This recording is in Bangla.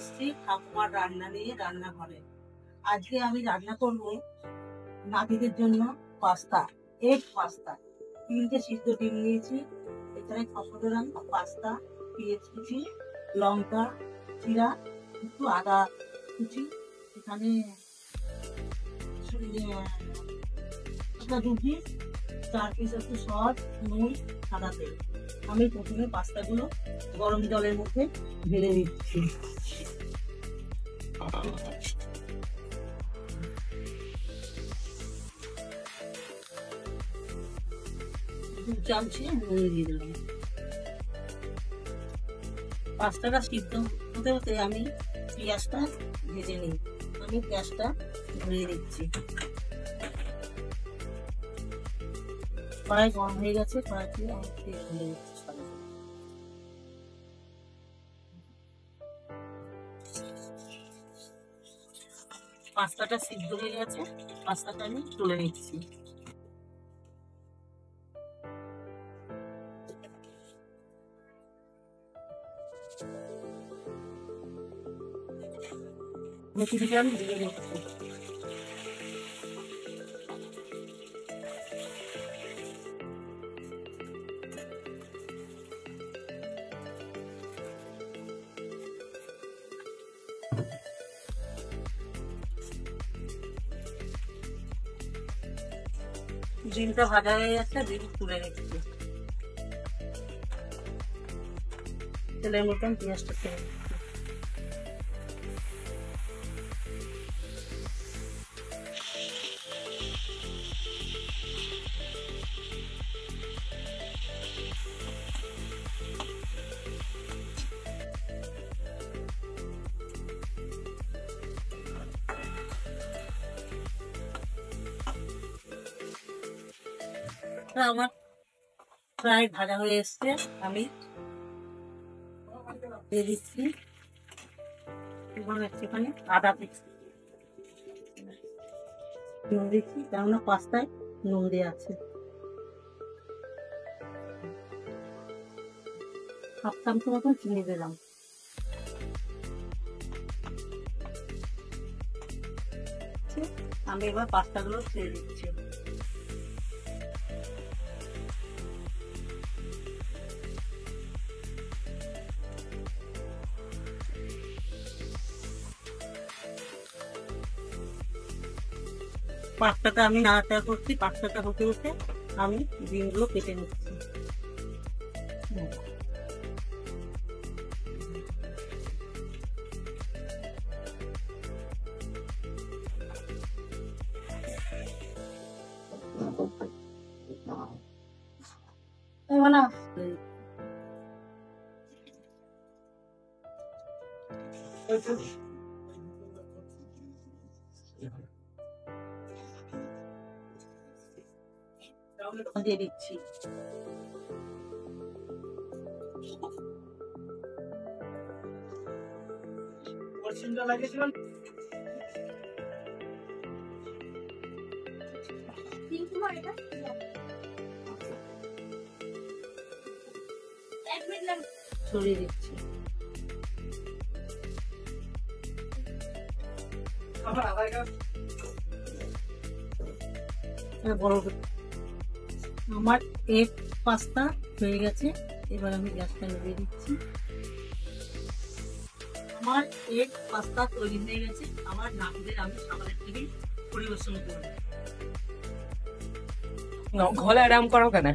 এসেছি ঠাকুমার রান্না নিয়ে রান্নাঘরে। আজকে আমি রান্না করব নাতিদের জন্য পাস্তা, এগ পাস্তা। 3টে সিদ্ধ ডিম নিয়েছি, এখানে 600 গ্রাম পাস্তা, পেঁয়াজ কুচি, লঙ্কা জিরা, একটু আদা কুচি, এখানে 2 পিস, 4 পিস একটু সস, নুন, সাদা তেল। আমি প্রথমে পাস্তাগুলো গরম জলের মধ্যে ঢেলে দিচ্ছি। 2 চামচে নুন দিয়ে দিলাম। পাস্তাটা সিদ্ধ হতে হতে আমি পেঁয়াজটা ভেজে নিই। আমি পেঁয়াজটা ধরিয়ে দিচ্ছি। কড়াই গরম হয়ে গেছে, কড়াইতে আমি তেল ঢেলে দিচ্ছি। পাস্তাটা সিদ্ধ হয়ে গেছে, পাস্তাটা আমি তুলে নিচ্ছি। মেথিটা আমি দিয়ে দিচ্ছি। ডিমটা ভাজা হয়ে গেছে, ডিম তুলে নিচ্ছি। তেলের মতন পেঁয়াজটা তুলে নিচ্ছি। আমার প্রায় ভাজা হয়ে এসছে, আমি দিয়ে দিচ্ছি একটুখানি আদা কুচি। নুন দিচ্ছি, কেননা পাস্তায় নুন দেওয়া আছে। 1/2 চামচ মতন চিনি দিলাম। আমি এবার পাস্তাগুলো ছেড়ে দিচ্ছি। পাস্তাটা আমি নাড়াচাড়া করছি, পাস্তাটা হতে হতে আমি ডিমগুলো কেটে নিচ্ছি। দিয়ে দিচ্ছি। ছড়িয়ে দিচ্ছি। আমার এগ পাস্তা হয়ে গেছে, এবার আমি গ্যাসটা নিভিয়ে দিচ্ছি। আমার এগ পাস্তা তৈরি হয়ে গেছে। আমার নাতিদের আমি খাবারের টেবিল পরিবেশন করব। ঘরে আরাম করো কেন?